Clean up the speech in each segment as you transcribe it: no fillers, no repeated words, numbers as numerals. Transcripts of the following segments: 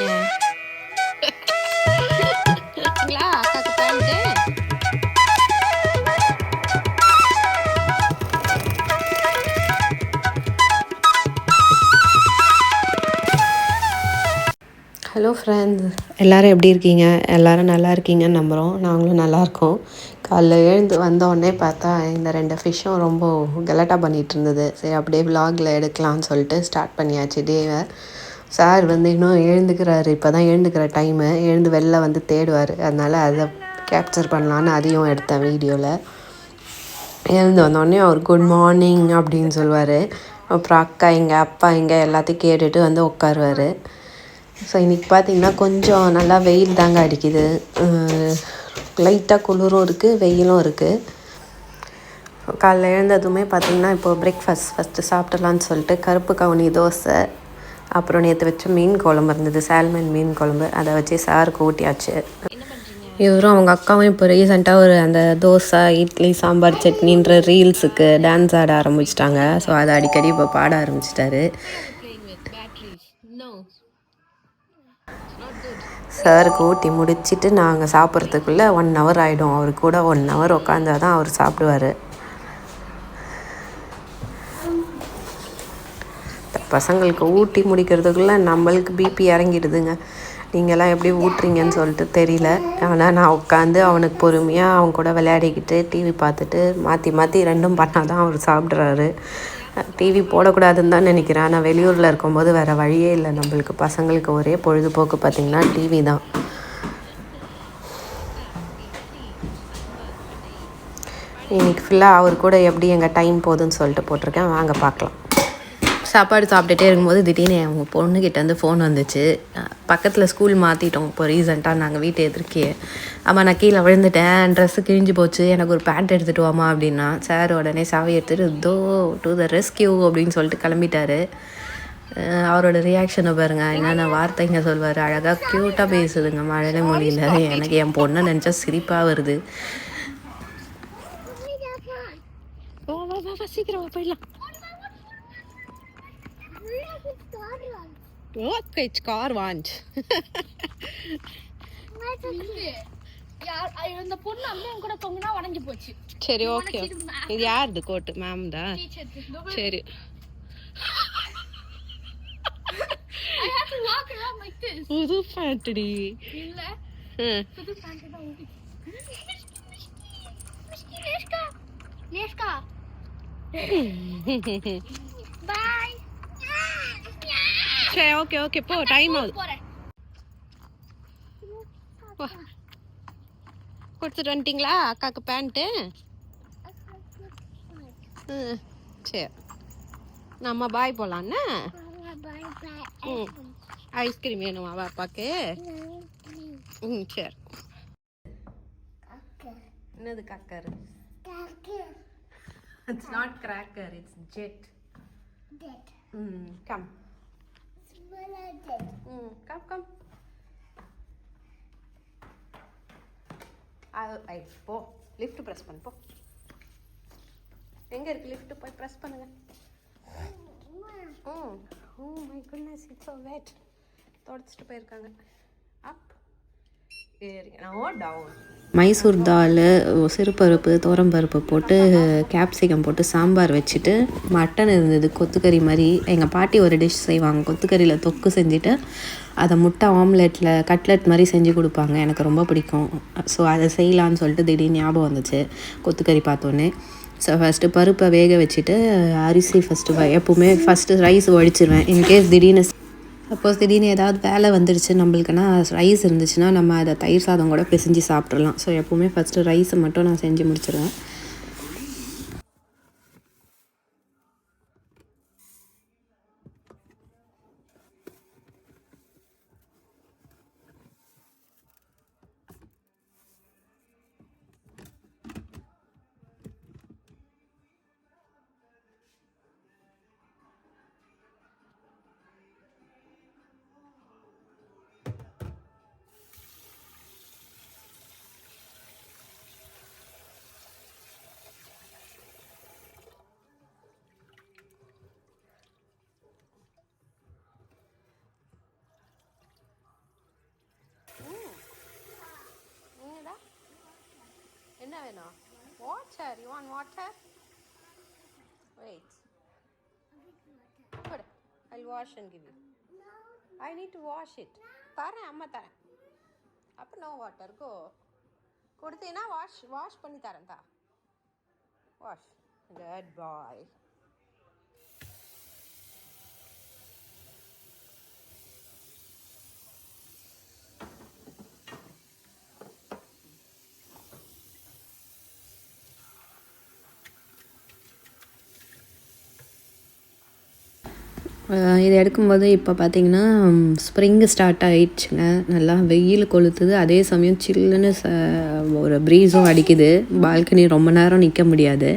ஏன் இருக்கீங்களா அக்காக்கு பேண்ட்டு? ஹலோ ஃப்ரெண்ட்ஸ், எல்லோரும் எப்படி இருக்கீங்க? எல்லோரும் நல்லா இருக்கீங்கன்னு நம்புகிறோம். நாங்களும் நல்லாயிருக்கோம். காலைல எழுந்து வந்தோடனே பார்த்தா இந்த 2 ஃபிஷ்ஷும் ரொம்ப கலாட்டா பண்ணிகிட்டு இருந்தது. சரி அப்படியே விலாகில் எடுக்கலான்னு சொல்லிட்டு ஸ்டார்ட் பண்ணியாச்சு டேவை. சார் வந்து இன்னும் எழுந்துக்கிறாரு, இப்போ தான் எழுந்துக்கிற டைமு. எழுந்து வெளில வந்து தேடுவார். அதனால் அதை கேப்சர் பண்ணலான்னு அதையும் எடுத்தேன் வீடியோவில். எழுந்து வந்தோடனே அவர் குட் மார்னிங் அப்படின்னு சொல்லுவார். அப்புறம் அக்கா இங்கே அப்பா இங்கே எல்லாத்தையும் கேட்டுட்டு வந்து உட்காருவார். ஸோ இன்றைக்கி பார்த்திங்கன்னா கொஞ்சம் நல்லா வெயில் தாங்க அடிக்குது. லைட்டாக குளிரும் இருக்குது, வெயிலும் இருக்குது. காலைல எழுந்ததுமே பார்த்திங்கன்னா இப்போது பிரேக்ஃபாஸ்ட் ஃபஸ்ட்டு சாப்பிடலான்னு சொல்லிட்டு கருப்பு கவுனி தோசை, அப்புறம் நேற்று வச்ச மீன் குழம்பு இருந்தது, சால்மன் மீன் குழம்பு, அதை வச்சு சாருக்கு ஊட்டியாச்சு. இவரும் அவங்க அக்காவும் இப்போ ரீசெண்டாக ஒரு அந்த தோசை இட்லி சாம்பார் சட்னின்ற ரீல்ஸுக்கு டான்ஸ் ஆட ஆரம்பிச்சிட்டாங்க. ஸோ அதை அடிக்கடி இப்போ பாட ஆரம்பிச்சிட்டாரு. சாருக்கு ஊட்டி முடிச்சுட்டு நாங்கள் சாப்பிட்றதுக்குள்ளே 1 ஹவர் ஆகிடும். அவர் கூட 1 ஹவர் உட்காந்தா தான் அவர் சாப்பிடுவார். பசங்களுக்கு ஊட்டி முடிக்கிறதுக்குள்ளே நம்மளுக்கு பிபி இறங்கிடுதுங்க. நீங்கள்லாம் எப்படி ஊட்டுறீங்கன்னு சொல்லிட்டு தெரியல. ஆனால் நான் உட்காந்து அவனுக்கு பொறுமையாக அவங்க கூட விளையாடிக்கிட்டு டிவி பார்த்துட்டு மாற்றி மாற்றி ரெண்டும் பண்ணால் தான் அவர் சாப்பிட்றாரு. டிவி போடக்கூடாதுன்னு தான் நினைக்கிறேன். ஆனால் வெளியூரில் இருக்கும்போது வேறு வழியே இல்லை. நம்மளுக்கு பசங்களுக்கு ஒரே பொழுதுபோக்கு பார்த்திங்கன்னா டிவி தான். இன்றைக்கி ஃபுல்லாக அவர் கூட எப்படி எங்கள் டைம் போகுதுன்னு சொல்லிட்டு போட்டிருக்கேன், வாங்க பார்க்கலாம். சாப்பாடு சாப்பிட்டுட்டே இருக்கும்போது திடீர்னு அவங்க பொண்ணுக்கிட்டேருந்து ஃபோன் வந்துச்சு. பக்கத்தில் ஸ்கூல் மாற்றிட்டோம் இப்போ ரீசெண்டாக நாங்கள் வீட்டை எதிர்க்கே. ஆமாம், நான் கீழே விழுந்துட்டேன், ட்ரெஸ்ஸு கிழிஞ்சு போச்சு, எனக்கு ஒரு பேண்ட் எடுத்துகிட்டு வாமா அப்படின்னா, சார் உடனே சாவி எடுத்துகிட்டு தோ டு த ரெஸ்கியூ அப்படின்னு சொல்லிட்டு கிளம்பிட்டாரு. அவரோட ரியாக்ஷனை பாருங்கள், என்னென்ன வார்த்தைங்க சொல்வார். அழகாக க்யூட்டாக பேசுதுங்க மழலை மொழியில். எனக்கு என் பொண்ணை நினச்சா சிரிப்பாக வருது. சீக்கிரம் போயிடலாம். Okay, it's car want. அந்த பொண்ணு அம்மையும் கூட தொங்குனா உடைஞ்சு போச்சு. சரி, ஓகே. இது யாருது கோட்? மேம் தான். சரி. I have to walk around like this. புது பேண்ட் டி. இல்ல. புது பேண்ட் தான் ஓடி. லேஸ்கா. லேஸ்கா. Bye. சரி, ஓகே ஓகே போ, டைம் ஆகுது. கொடுத்துட்டு வந்துட்டிங்களா அக்காவுக்கு பேண்ட்டு? சரி, நம்ம பாய் போகலான்னு. ஐஸ்கிரீம் வேணுமா பாப்பாக்கு? சரி. என்னது Kakkar? It's not cracker, it's jet. Come. Come. போ, லிஃப்ட் ப்ரெஸ் பண்ணு, போ. எங்கே இருக்கு லிஃப்ட்? போய் ப்ரெஸ் பண்ணுங்க. Oh my goodness, it's so wet. தொடச்சிட்டு போயிருக்காங்க. அப் மைசூர் தால், சிறுபருப்பு, தோரம்பருப்பு போட்டு கேப்சிகம் போட்டு சாம்பார் வச்சுட்டு மட்டன் இருந்தது கொத்துக்கறி மாதிரி. எங்கள் பாட்டி ஒரு டிஷ் செய்வாங்க, கொத்துக்கறியில் தொக்கு செஞ்சுட்டு அதை முட்டை ஆம்லெட்டில் கட்லெட் மாதிரி செஞ்சு கொடுப்பாங்க. எனக்கு ரொம்ப பிடிக்கும். ஸோ அதை செய்யலான்னு சொல்லிட்டு திடீர்னு ஞாபகம் வந்துச்சு கொத்துக்கறி பார்த்தோன்னே. ஸோ ஃபஸ்ட்டு பருப்பை வேக வச்சுட்டு அரிசி எப்போவுமே ஃபஸ்ட்டு ரைஸ் வடிச்சிருவேன். இன்கேஸ் திடீர்னு ஏதாவது வேலை வந்துடுச்சு நம்மளுக்குன்னா, ரைஸ் இருந்துச்சுன்னா நம்ம அதை தயிர் சாதம் கூட பிசைஞ்சு சாப்பிட்றலாம். ஸோ எப்போவுமே ஃபஸ்ட்டு ரைஸை மட்டும் நான் செஞ்சு முடிச்சிடுவேன். வேணும்? Water. You want water? Wait. Good. I'll wash and give you. I need to wash it. தரேன், அம்மா தரேன். அப்போ நோ வாட்டர். கோ. கொடுத்தீங்கன்னா வாஷ் பண்ணி தரேன். தா வாஷ். Good boy. இது எடுக்கும்போது இப்போ பார்த்திங்கன்னா ஸ்ப்ரிங்கு ஸ்டார்ட் ஆகிடுச்சுங்க. நல்லா வெயில் கொளுத்துது, அதே சமயம் சில்லுன்னு ஒரு ப்ரீஸும் அடிக்குது. பால்கனி ரொம்ப நேரம் நிற்க முடியாது.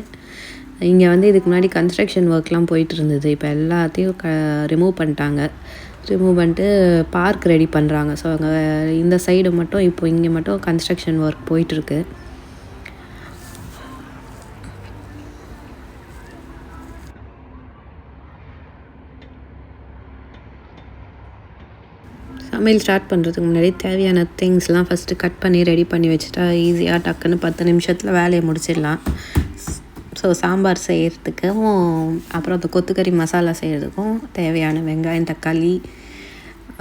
இங்கே வந்து இதுக்கு முன்னாடி கன்ஸ்ட்ரக்ஷன் ஒர்க்லாம் போயிட்டு இருந்தது. இப்போ எல்லாத்தையும் ரிமூவ் பண்ணிட்டாங்க. ரிமூவ் பண்ணிட்டு பார்க் ரெடி பண்ணுறாங்க. ஸோ அங்கே இந்த சைடு மட்டும் இப்போ இங்கே மட்டும் கன்ஸ்ட்ரக்ஷன் ஒர்க் போயிட்டுருக்கு. சமையல் ஸ்டார்ட் பண்ணுறதுக்கு முன்னாடி தேவையான திங்ஸ்லாம் ஃபஸ்ட்டு கட் பண்ணி ரெடி பண்ணி வச்சுட்டா ஈஸியாக டக்குன்னு 10 நிமிஷத்தில் வேலையை முடிச்சிடலாம். ஸோ சாம்பார் செய்கிறதுக்கும் அப்புறம் அந்த கொத்துக்கறி மசாலா செய்கிறதுக்கும் தேவையான வெங்காயம், தக்காளி,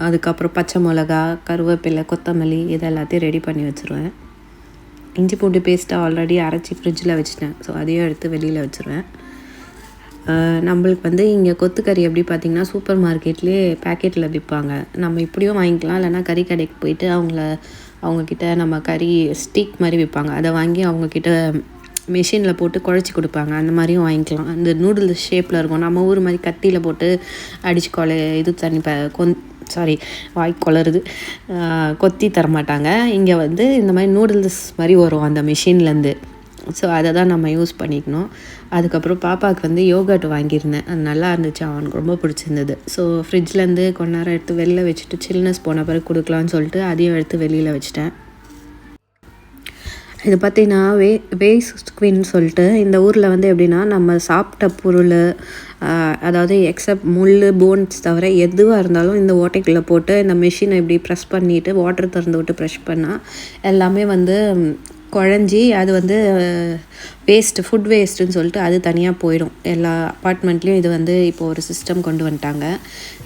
அதுக்கப்புறம் பச்சை மிளகா, கருவேப்பிலை, கொத்தமல்லி இது எல்லாத்தையும் ரெடி பண்ணி வச்சுருவேன். இஞ்சி பூண்டு பேஸ்ட்டை ஆல்ரெடி அரைச்சி ஃப்ரிட்ஜில் வச்சுட்டேன். ஸோ அதையும் எடுத்து வெளியில் வச்சுருவேன். நம்மளுக்கு வந்து இங்கே கொத்துக்கறி எப்படி பார்த்திங்கன்னா சூப்பர் மார்க்கெட்லேயே பேக்கெட்டில் விற்பாங்க. நம்ம இப்படியும் வாங்கிக்கலாம், இல்லைனா கறி கடைக்கு போயிட்டு அவங்கக்கிட்ட நம்ம கறி ஸ்டீக் மாதிரி விற்பாங்க. அதை வாங்கி அவங்கக்கிட்ட மிஷினில் போட்டு குழச்சி கொடுப்பாங்க. அந்த மாதிரியும் வாங்கிக்கலாம். அந்த நூடுல்ஸ் ஷேப்பில் இருக்கும். நம்ம ஊர் மாதிரி கத்தியில் போட்டு அடித்து இது தண்ணி வாய் கொளருது, கொத்தி தரமாட்டாங்க. இங்கே வந்து இந்த மாதிரி நூடுல்ஸ் மாதிரி வரும் அந்த மிஷின்லேருந்து. ஸோ அதை தான் நம்ம யூஸ் பண்ணிக்கணும். அதுக்கப்புறம் பாப்பாவுக்கு வந்து யோகர்ட் வாங்கியிருந்தேன். அது நல்லா இருந்துச்சு, அவனுக்கு ரொம்ப பிடிச்சிருந்தது. ஸோ ஃப்ரிட்ஜ்லேருந்து கொஞ்ச நேரம் எடுத்து வெளில வச்சுட்டு சில்னஸ் போன பிறகு கொடுக்கலான்னு சொல்லிட்டு அதையும் எடுத்து வெளியில் வச்சுட்டேன். இது பார்த்திங்கன்னா வேஸ்ட் குவின்னு சொல்லிட்டு இந்த ஊரில் வந்து எப்படின்னா நம்ம சாப்பிட்ட பொருள், அதாவது எக்ஸப்ட் முள், போன்ஸ் தவிர எதுவாக இருந்தாலும் இந்த ஓட்டைக்குள்ளே போட்டு இந்த மிஷினை இப்படி ப்ரெஸ் பண்ணிவிட்டு வாட்டர் திறந்து விட்டு ப்ரெஷ் பண்ணால் எல்லாமே வந்து குழஞ்சி அது வந்து ஃபுட் வேஸ்ட்டுன்னு சொல்லிட்டு அது தனியாக போயிடும். எல்லா அப்பார்ட்மெண்ட்லேயும் இது வந்து இப்போ ஒரு சிஸ்டம் கொண்டு வந்துட்டாங்க.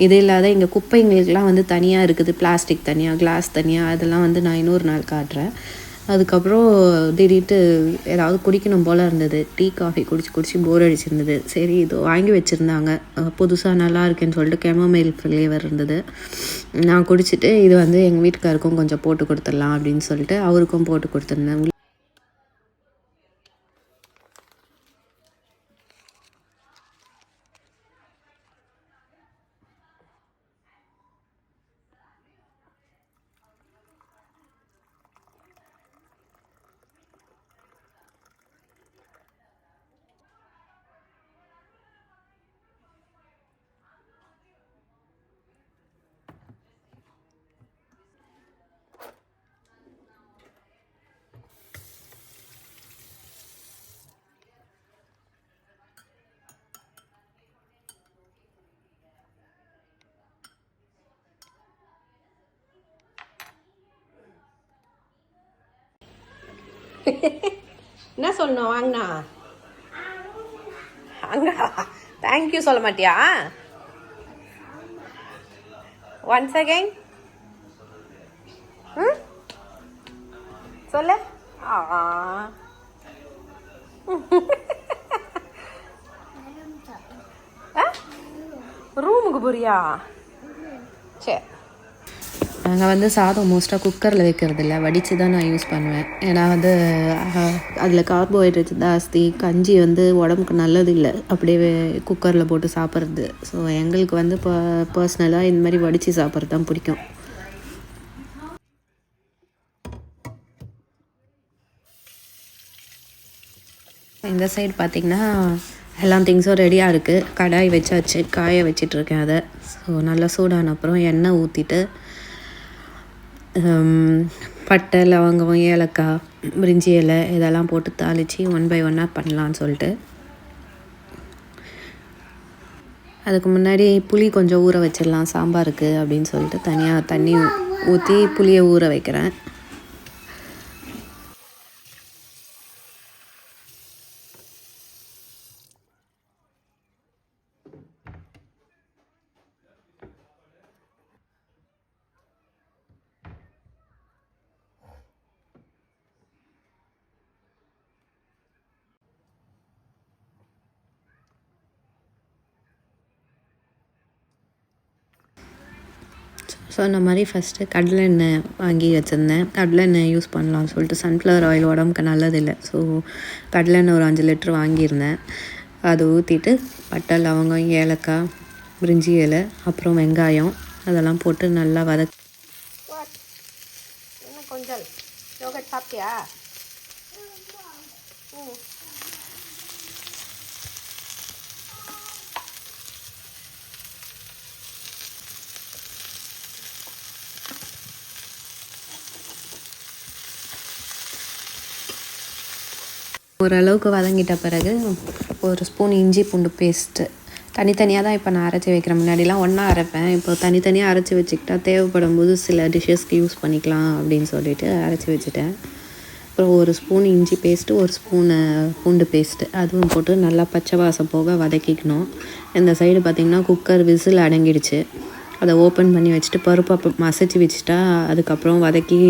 இது இல்லாத இங்கே குப்பைங்களுக்கெலாம் வந்து தனியாக இருக்குது. பிளாஸ்டிக் தனியாக, கிளாஸ் தனியாக. அதெல்லாம் வந்து நான் இன்னொரு நாள் காட்டுறேன். அதுக்கப்புறம் திடீர்னு ஏதாவது குடிக்கணும் போல் இருந்தது. டீ காஃபி குடிச்சு போர் அடிச்சிருந்தது. சரி இது வாங்கி வச்சுருந்தாங்க, புதுசாக நல்லா இருக்குன்னு சொல்லிட்டு கெமமைல் ஃப்ளேவர் இருந்தது. நான் குடிச்சிட்டு இது வந்து எங்கள் வீட்டுக்காருக்கும் கொஞ்சம் போட்டு கொடுத்துடலாம் அப்படின்னு சொல்லிட்டு அவருக்கும் போட்டு கொடுத்துருந்தேன். என்ன சொல்லணும் வாங்கண்ணா? அங்க தேங்க்யூ சொல்ல மாட்டியா? ஒன்ஸ் அகைன் சொல்ல. ரூமுக்கு போறியா? சரி. நாங்கள் வந்து சாதம் மோஸ்ட்டாக குக்கரில் வைக்கிறது இல்லை, வடித்து தான் நான் யூஸ் பண்ணுவேன். ஏன்னா வந்து அதில் கார்போஹைட்ரேட் ஜாஸ்தி, கஞ்சி வந்து உடம்புக்கு நல்லது இல்லை அப்படியே குக்கரில் போட்டு சாப்பிட்றது. ஸோ எங்களுக்கு வந்து இப்போ பர்சனலாக இந்த மாதிரி வடித்து சாப்பிட்றது தான் பிடிக்கும். இந்த சைடு பார்த்திங்கன்னா எல்லா திங்ஸும் ரெடியாக இருக்குது. கடாய் வச்சாச்சு, காய வச்சிட்ருக்கேன் அதை. ஸோ நல்லா சூடான அப்புறம் எண்ணெய் ஊற்றிட்டு பட்டை, லவங்கம், ஏலக்காய், பிரிஞ்சி இலை இதெல்லாம் போட்டு தாளித்து 1 by 1 பண்ணலான்னு சொல்லிட்டு, அதுக்கு முன்னாடி புளி கொஞ்சம் ஊற வச்சிடலாம் சாம்பாருக்கு அப்படின்னு சொல்லிட்டு தனியாக தண்ணி ஊற்றி புளியை ஊற வைக்கிறேன். சொன்ன மாதிரி ஃபஸ்ட்டு கடலை எண்ணெய் வாங்கி வச்சுருந்தேன். கடலை எண்ணெய் யூஸ் பண்ணலாம்னு சொல்லிட்டு. சன்ஃப்ளவர் ஆயில் உடம்புக்கு நல்லதில்லை. ஸோ கடலை எண்ணெய் ஒரு 5 லிட்டர் வாங்கியிருந்தேன். அது ஊற்றிட்டு பட்டை, லவங்கம், ஏலக்காய், பிரிஞ்சி இலை, அப்புறம் வெங்காயம் அதெல்லாம் போட்டு நல்லா என்ன கொஞ்சம் யோகட் சாப்பிட்டியா? ஓரளவுக்கு வதங்கிட்ட பிறகு ஒரு ஸ்பூன் இஞ்சி பூண்டு பேஸ்ட்டு தனித்தனியாக தான் இப்போ நான் அரைச்சி வைக்கிறேன். முன்னாடிலாம் ஒன்றா அரைப்பேன். இப்போ தனித்தனியாக அரைச்சி வச்சுக்கிட்டா தேவைப்படும் போது சில டிஷ்ஷஸ்க்கு யூஸ் பண்ணிக்கலாம் அப்படின்னு சொல்லிட்டு அரைச்சி வச்சுட்டேன். அப்புறம் ஒரு ஸ்பூன் இஞ்சி பேஸ்ட்டு, ஒரு ஸ்பூனு பூண்டு பேஸ்ட்டு அதுவும் போட்டு நல்லா பச்சை வாசம் போக வதக்கிக்கணும். இந்த சைடு பார்த்திங்கன்னா குக்கர் விசில் அடங்கிடுச்சு. அதை ஓப்பன் பண்ணி வச்சுட்டு பருப்பை மசிச்சு வச்சுட்டா அதுக்கப்புறம் வதக்கி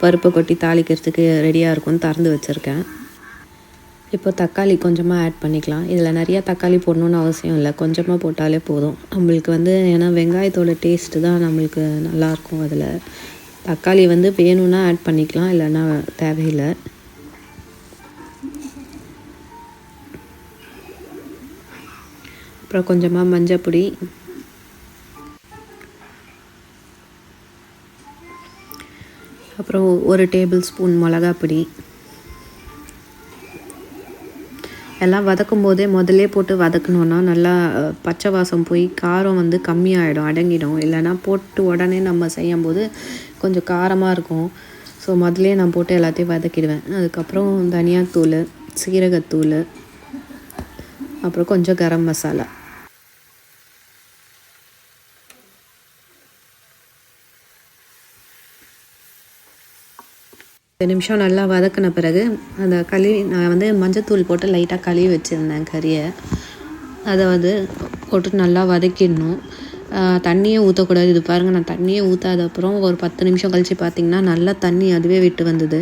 பருப்பை கொட்டி தாளிக்கிறதுக்கு ரெடியாக இருக்கும்னு திறந்து வச்சுருக்கேன். இப்போ தக்காளி கொஞ்சமாக ஆட் பண்ணிக்கலாம். இதில் நிறையா தக்காளி போடணுன்னு அவசியம் இல்லை, கொஞ்சமாக போட்டாலே போதும் நம்மளுக்கு ஏன்னா வெங்காயத்தோட டேஸ்ட்டு தான் நம்மளுக்கு நல்லாயிருக்கும். அதில் தக்காளி வேணும்னா ஆட் பண்ணிக்கலாம், இல்லைன்னா தேவையில்லை. அப்புறம் கொஞ்சமாக மஞ்சப்பொடி, அப்புறம் 1 டேபிள் ஸ்பூன் மிளகாப்பொடி எல்லாம் வதக்கும் போதே முதல்லே போட்டு வதக்கணுன்னா நல்லா பச்சை வாசம் போய் காரம் கம்மியாகிடும், அடங்கிடும். இல்லைனா போட்டு உடனே நம்ம செய்யும்போது கொஞ்சம் காரமாக இருக்கும். ஸோ முதல்லே நான் போட்டு எல்லாத்தையும் வதக்கிடுவேன். அதுக்கப்புறம் தனியாத்தூள், சீரகத்தூள், அப்புறம் கொஞ்சம் கரம் மசாலா. 2 நிமிஷம் நல்லா வதக்கின பிறகு அந்த நான் மஞ்சத்தூள் போட்டு லைட்டாக கழுவி வச்சுருந்தேன் கறியை. அதை போட்டு நல்லா வதக்கிடணும். தண்ணியே ஊற்றக்கூடாது. இது பாருங்கள், நான் தண்ணியே ஊற்றாத அப்புறம் ஒரு 10 நிமிஷம் கழித்து பார்த்திங்கன்னா நல்லா தண்ணி அதுவே விட்டு வந்தது.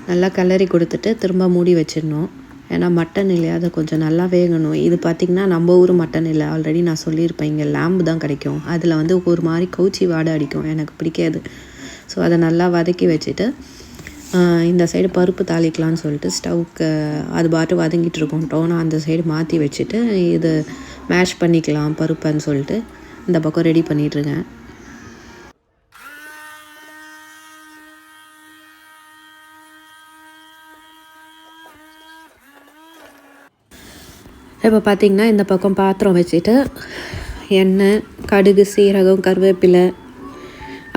நல்லா கிளறி கொடுத்துட்டு திரும்ப மூடி வச்சிடணும். ஏன்னா மட்டன் இல்லையா, அதை கொஞ்சம் நல்லா வேகணும். இது பார்த்திங்கன்னா நம்ம ஊர் மட்டன் இல்லை, ஆல்ரெடி நான் சொல்லியிருப்பேன், இங்கே லேம்பு தான் கிடைக்கும். அதில் ஒரு மாதிரி கவுச்சி வாடை அடிக்கும், எனக்கு பிடிக்காது. ஸோ அதை நல்லா வதக்கி வச்சுட்டு இந்த சைடு பருப்பு தாளிக்கலான்னு சொல்லிட்டு ஸ்டவ்வுக்கு அது பாட்டு வதங்கிட்டு இருக்கோம். நான் அந்த சைடு மாற்றி வச்சுட்டு இது மேஷ் பண்ணிக்கலாம் பருப்புன்னு சொல்லிட்டு இந்த பக்கம் ரெடி பண்ணிகிட்ருக்கேன். இப்போ பார்த்திங்கன்னா இந்த பக்கம் பாத்திரம் வச்சுட்டு எண்ணெய், கடுகு, சீரகம், கருவேப்பிலை,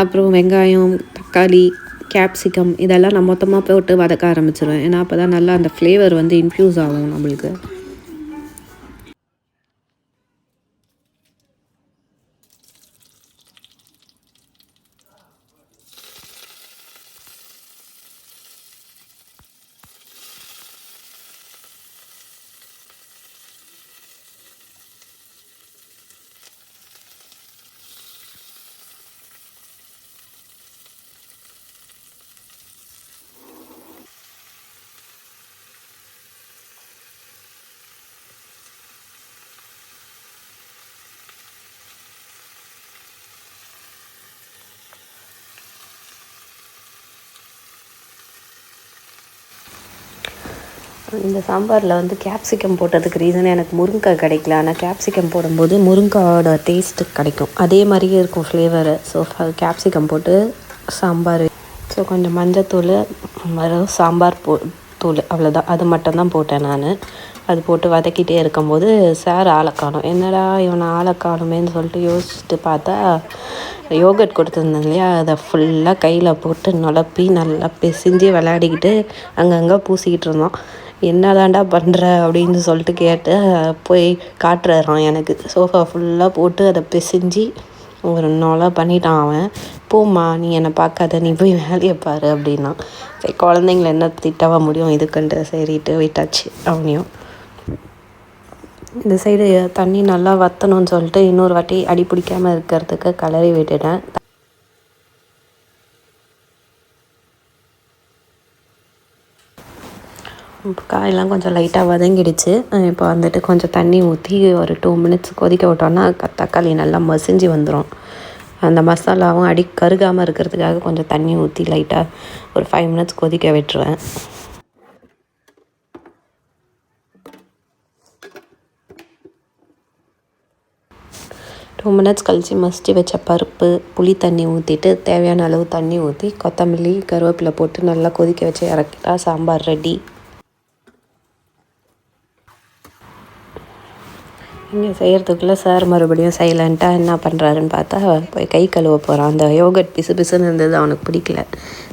அப்புறம் வெங்காயம், தக்காளி, கேப்சிகம் இதெல்லாம் நான் மொத்தமாக போட்டு வதக்க ஆரம்பிச்சிடுவேன். ஏன்னா அப்போ தான் நல்லா அந்த ஃப்ளேவர் இன்ஃப்யூஸ் ஆகும் நம்மளுக்கு. இந்த சாம்பாரில் கேப்சிகம் போட்டதுக்கு ரீசன் எனக்கு முருங்கைக்காய் கிடைக்கல. ஆனால் கேப்சிகம் போடும்போது முருங்காயோட டேஸ்ட்டு கிடைக்கும், அதே மாதிரியே இருக்கும் ஃப்ளேவரு. ஸோ கேப்சிகம் போட்டு சாம்பார். ஸோ கொஞ்சம் மஞ்சத்தூள், சாம்பார் தூள், அவ்வளோதான். அது மட்டும்தான் போட்டேன் நான். அது போட்டு வதக்கிட்டே இருக்கும்போது சார் ஆளை காணும். என்னடா இவனை ஆளை காணுமேன்னு சொல்லிட்டு யோசிச்சுட்டு பார்த்தா யோகட் கொடுத்துருந்தேன் இல்லையா, அதை ஃபுல்லாக கையில் போட்டு நுழப்பி நல்லா பிசிஞ்சு விளையாடிக்கிட்டு அங்கங்கே பூசிக்கிட்டு இருந்தோம். என்னதாண்டா பண்ணுற அப்படின்னு சொல்லிட்டு கேட்டு போய் காட்டுறான் எனக்கு. சோஃபா ஃபுல்லாக போட்டு அதை பிசிஞ்சு ஒரு நொலை பண்ணிட்டான் அவன். போம்மா, நீ என்னை பார்க்காத, நீ போய் வேலையை பாரு அப்படின்னா. சரி, குழந்தைங்கள என்ன திட்டவா முடியும் இதுக்குன்ட்டு சரிட்டு விட்டாச்சு அவனையும். இந்த சைடு தண்ணி நல்லா வற்றணும்னு சொல்லிட்டு இன்னொரு வாட்டி அடி பிடிக்காமல் இருக்கிறதுக்கு கலரி விட்டுட்டேன். காயெல்லாம் கொஞ்சம் லைட்டாக வதங்கிடுச்சு. இப்போ கொஞ்சம் தண்ணி ஊற்றி ஒரு 2 மினிட்ஸ் கொதிக்க விட்டோன்னா தக்காளி நல்லா மசிஞ்சு வந்துடும். அந்த மசாலாவும் அடி கருகாமல் இருக்கிறதுக்காக கொஞ்சம் தண்ணி ஊற்றி லைட்டாக ஒரு 5 மினிட்ஸ் கொதிக்க விட்டுருவேன். டூ மினிட்ஸ் கழித்து மசிச்சு வச்ச பருப்பு, புளி தண்ணி ஊற்றிட்டு தேவையான அளவு தண்ணி ஊற்றி கொத்தமல்லி கருவேப்பிலை போட்டு நல்லா கொதிக்க வச்சு இறக்கிட்டா சாம்பார் ரெடி. இங்கே செய்கிறதுக்குள்ளே சார் மறுபடியும் சைலண்ட்டாக என்ன பண்ணுறாருன்னு பார்த்தா போய் கை கழுவ போகிறான். அந்த யோகட் பிசு பிசுன்னு இருந்தது, அவனுக்கு பிடிக்கல.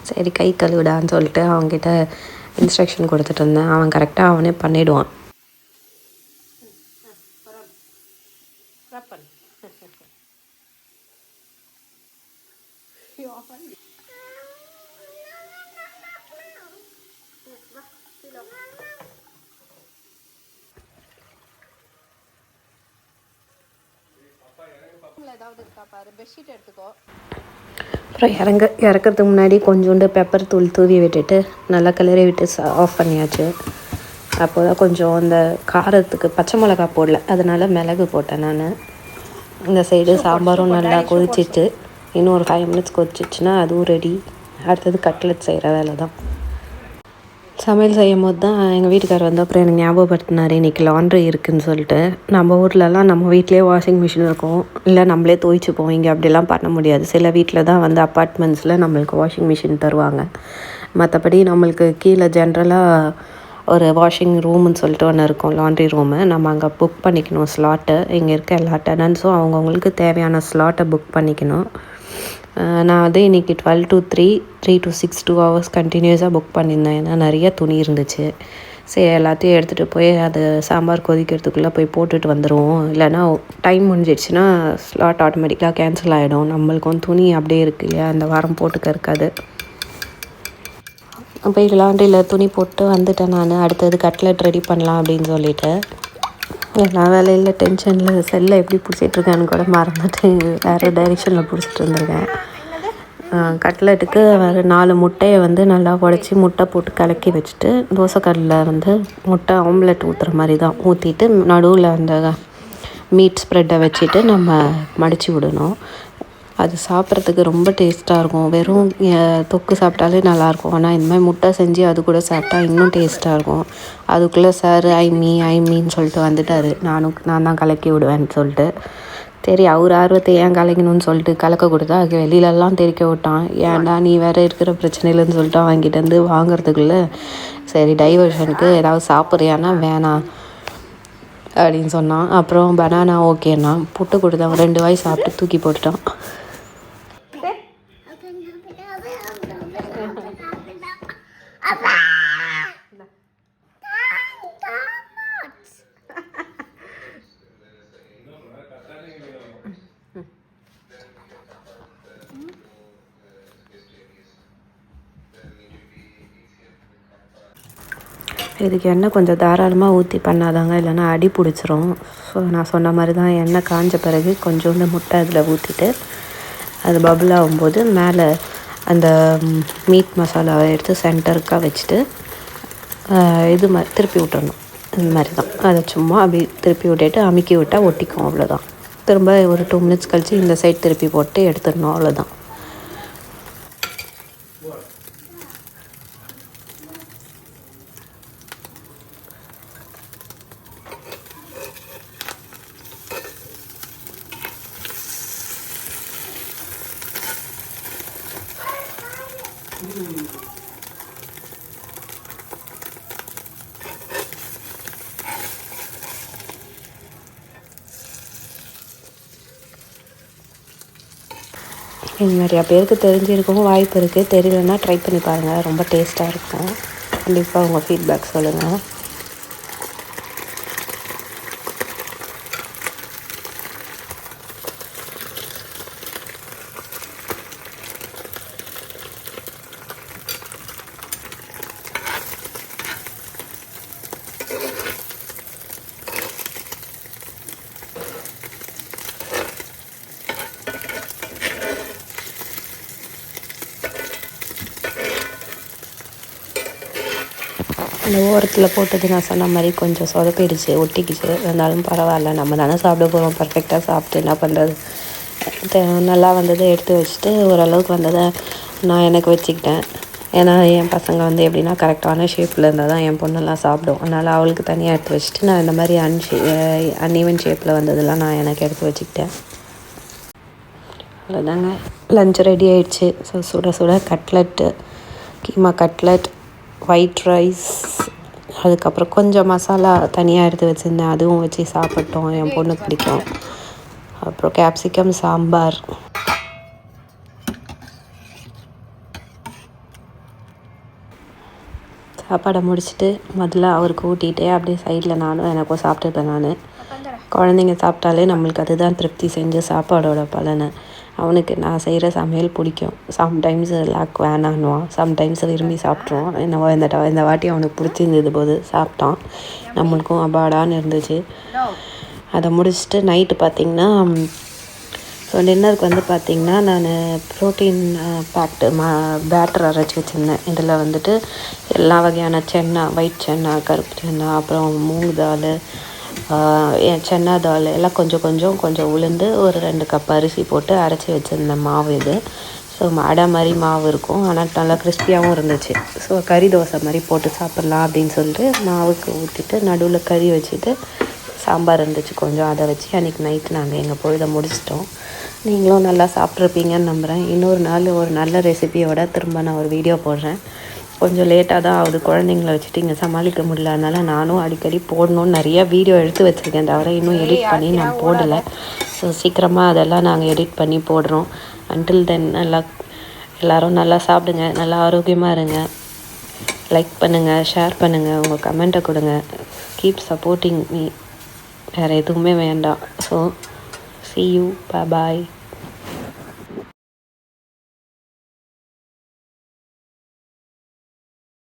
சரி கை கழுவிடான்னு சொல்லிட்டு அவன்கிட்ட இன்ஸ்ட்ரக்ஷன் கொடுத்துட்டு இருந்தேன். அவன் கரெக்டாக அவனே பண்ணிவிடுவான். அப்புறம் இறக்கிறதுக்கு முன்னாடி கொஞ்சோண்டு பெப்பர் தூள் தூவி விட்டுட்டு நல்லா கிளறி விட்டு ஆஃப் பண்ணியாச்சு. அப்போ தான் கொஞ்சம் அந்த காரத்துக்கு பச்சை மிளகா போடல, அதனால் மிளகு போட்டேன் நான். இந்த சைடு சாம்பாரும் நல்லா கொதிச்சிட்டு இன்னும் ஒரு 5 மினிட்ஸ் கொதிச்சிச்சுன்னா அதுவும் ரெடி. அடுத்தது கட்லெட் செய்கிற வேலை தான். சமையல் செய்யும் போது தான் எங்கள் வீட்டுக்கார் வந்து அப்புறம் எனக்கு ஞாபகப்படுத்தினார், இன்றைக்கி லாண்ட்ரி இருக்குதுன்னு சொல்லிட்டு. நம்ம ஊர்லலாம் நம்ம வீட்டிலே வாஷிங் மிஷின் இருக்கும், இல்லை நம்மளே துவைச்சிப்போம். இங்கே அப்படிலாம் பண்ண முடியாது. சில வீட்டில் தான் வந்து அப்பார்ட்மெண்ட்ஸில் நம்மளுக்கு வாஷிங் மிஷின் தருவாங்க. மற்றபடி நம்மளுக்கு கீழே ஜென்ரலாக ஒரு வாஷிங் ரூம்னு சொல்லிட்டு ஒன்று இருக்கும், லாண்ட்ரி ரூமு. நம்ம அங்கே புக் பண்ணிக்கணும் ஸ்லாட்டு. இங்கே இருக்க எல்லா டெனன்ஸும் அவங்கவுங்களுக்கு தேவையான ஸ்லாட்டை புக் பண்ணிக்கணும். நான் வந்து இன்றைக்கி 12 to 3 to 6 2 hours கண்டினியூஸாக புக் பண்ணியிருந்தேன். ஏன்னா நிறைய துணி இருந்துச்சு. சரி எல்லாத்தையும் எடுத்துகிட்டு போய் அது சாம்பார் கொதிக்கிறதுக்குள்ளே போய் போட்டுட்டு வந்துடுவோம், இல்லைனா டைம் முடிஞ்சிடுச்சுன்னா ஸ்லாட் ஆட்டோமேட்டிக்காக கேன்சல் ஆகிடும். நம்மளுக்கும் துணி அப்படியே இருக்குது இல்லையா, அந்த வாரம் போட்டுக்க இருக்காது. போய் லாண்ட்ரியில் துணி போட்டு வந்துட்டேன் நான். அடுத்தது கட்லெட் ரெடி பண்ணலாம் அப்படின்னு சொல்லிட்டு நான் வேலையில் டென்ஷனில் செல்லை எப்படி பிடிச்சிட்ருக்கேன்னு கூட மறந்துட்டு வேறு டைரெக்ஷனில் பிடிச்சிட்டு இருந்திருக்கேன். கட்லெட்டுக்கு வேறு 4 முட்டையை வந்து நல்லா உடச்சி முட்டை போட்டு கலக்கி வச்சுட்டு தோசைக்கல்லில் வந்து முட்டை ஆம்லெட் ஊற்றுற மாதிரி தான் ஊற்றிட்டு நடுவில் அந்த மீட் ஸ்ப்ரெட்டை வச்சுட்டு நம்ம மடித்து விடணும். அது சாப்பிட்றதுக்கு ரொம்ப டேஸ்ட்டாக இருக்கும். வெறும் தொக்கு சாப்பிட்டாலே நல்லாயிருக்கும். ஆனால் இந்தமாதிரி முட்டை செஞ்சு அது கூட சாப்பிட்டா இன்னும் டேஸ்ட்டாக இருக்கும். அதுக்குள்ளே சார் ஐமின்னு சொல்லிட்டு வந்துட்டார். நான் தான் கலக்கி விடுவேன்னு சொல்லிட்டு. சரி அவர் ஆர்வத்தை ஏன் கலக்கணும்னு சொல்லிட்டு கலக்க கொடுத்தா அது வெளியிலலாம் தெறிக்க விட்டான். ஏன்டா நீ வேறு இருக்கிற பிரச்சனையிலன்னு சொல்லிட்டு அவங்கிட்டேருந்து வாங்குறதுக்குள்ளே சரி டைவர்ஷனுக்கு ஏதாவது சாப்பிட்றியானா வேணாம் அப்படின்னு சொன்னான். அப்புறம் பனானா ஓகேண்ணா புட்டு கொடுத்தான். 2 வாய் சாப்பிட்டு தூக்கி போட்டுட்டான். இதுக்கு எண்ணெய் கொஞ்சம் தாராளமாக ஊற்றி பண்ணாதாங்க, இல்லைன்னா அடி பிடிச்சிரும். ஸோ நான் சொன்ன மாதிரி தான் எண்ணெய் காஞ்ச பிறகு கொஞ்சோண்டு முட்டை அதில் ஊற்றிட்டு அது பபுள் ஆகும்போது மேலே அந்த மீட் மசாலாவை எடுத்து சென்டருக்காக வச்சுட்டு இது மாதிரி திருப்பி விட்டுறணும். இந்த மாதிரி தான் அதை சும்மா அப்படி திருப்பி விட்டுட்டு அமுக்கி விட்டால் ஒட்டிக்கும், அவ்வளோதான். திரும்ப ஒரு 2 மினிட்ஸ் கழித்து இந்த சைட் திருப்பி போட்டு எடுத்துடணும், அவ்வளோதான். இது நிறையா பேருக்கு தெரிஞ்சிருக்கும், வாய்ப்பு இருக்குது. தெரியலன்னா ட்ரை பண்ணி பாருங்கள், ரொம்ப டேஸ்ட்டாக இருக்கும். கண்டிப்பாக உங்கள் ஃபீட்பேக் சொல்லுங்கள். அந்த ஓரத்தில் போட்டது நான் சொன்ன மாதிரி கொஞ்சம் சொதப்பிடுச்சு, ஒட்டிக்கிச்சு. இருந்தாலும் பரவாயில்ல, நம்ம தானே சாப்பிட போகிறோம். பர்ஃபெக்டாக சாப்பிட்டு என்ன பண்ணுறது. நல்லா வந்ததை எடுத்து வச்சுட்டு ஓரளவுக்கு வந்ததை நான் எனக்கு வச்சுக்கிட்டேன். ஏன்னா என் பசங்க வந்து எப்படின்னா கரெக்டான ஷேப்பில் இருந்தால் தான் என் பொண்ணெல்லாம் சாப்பிடும். அதனால் அவளுக்கு தனியாக எடுத்து வச்சுட்டு நான் இந்த மாதிரி அன்ஈவன் ஷேப்பில் வந்ததெல்லாம் நான் எனக்கு எடுத்து வச்சுக்கிட்டேன். அவ்வளோதாங்க, லஞ்ச் ரெடி ஆகிடுச்சு. ஸோ சுட சுட cutlet, keema cutlet, white rice, அதுக்கப்புறம் கொஞ்சம் மசாலா தனியாக எடுத்து வச்சுருந்தேன், அதுவும் வச்சு சாப்பிட்டோம். என் பொண்ணுக்கு பிடிக்கும். அப்புறம் கேப்சிகம் சாம்பார். சாப்பாடை முடிச்சுட்டு முதல்ல அவருக்கு ஊட்டிகிட்டே அப்படியே சைடில் நானும் எனக்கும் சாப்பிட்டுப்பேன். நான் குழந்தைங்க சாப்பிட்டாலே நம்மளுக்கு அதுதான் திருப்தி, செஞ்ச சாப்பாடோட பலனை. அவனுக்கு நான் செய்கிற சமையல் பிடிக்கும். சம்டைம்ஸ் லாக் வேணான்னுவான், சம்டைம்ஸ் விரும்பி சாப்பிட்ருவான். என்னவோ இந்த வாட்டி அவனுக்கு பிடிச்சிருந்தது போது சாப்பிட்டான். நம்மளுக்கும் அபாடான்னு இருந்துச்சு. அதை முடிச்சுட்டு நைட்டு பார்த்திங்கன்னா, ஸோ டின்னருக்கு வந்து பார்த்திங்கன்னா நான் ப்ரோட்டீன் பேக்டு பேட்டர் அரைச்சி வச்சுருந்தேன். இதில் வந்துட்டு எல்லா வகையான சென்னா, ஒயிட் சென்னா, கருப்பு சென்னா, அப்புறம் மூங் தால், சென்னா தால் எல்லாம் கொஞ்சம் உளுந்து, ஒரு 2 கப் அரிசி போட்டு அரைச்சி வச்சுருந்த மாவு இது. ஸோ அடை மாதிரி மாவு இருக்கும், ஆனால் நல்லா கிறிஸ்பியாகவும் இருந்துச்சு. ஸோ கறி தோசை மாதிரி போட்டு சாப்பிட்லாம் அப்படின்னு சொல்லிட்டு மாவுக்கு ஊற்றிட்டு நடுவில் கறி வச்சுட்டு சாம்பார் இருந்துச்சு கொஞ்சம், அதை வச்சு அன்றைக்கி நைட்டு நாங்கள் எங்கள் பொழுதை முடிச்சிட்டோம். நீங்களும் நல்லா சாப்பிட்ருப்பீங்கன்னு நம்புகிறேன். இன்னொரு நாள் ஒரு நல்ல ரெசிபியோட திரும்ப நான் ஒரு வீடியோ போடுறேன். கொஞ்சம் லேட்டாக தான் ஆகுது, குழந்தைங்கள வச்சுட்டு இங்கே சமாளிக்க முடியல. அதனால் நானும் அடிக்கடி போடணும்னு நிறையா வீடியோ எடுத்து வச்சுருக்கேன், தவிர இன்னும் எடிட் பண்ணி நான் போடலை. ஸோ சீக்கிரமாக அதெல்லாம் நாங்கள் எடிட் பண்ணி போடுறோம். அன்டில் தென் எல்லோரும் நல்லா சாப்பிடுங்க, நல்லா ஆரோக்கியமாக இருங்க. லைக் பண்ணுங்கள், ஷேர் பண்ணுங்கள், உங்கள் கமெண்ட்டை கொடுங்க. Keep supporting me. வேறு எதுவுமே வேண்டாம். So see you, bye bye.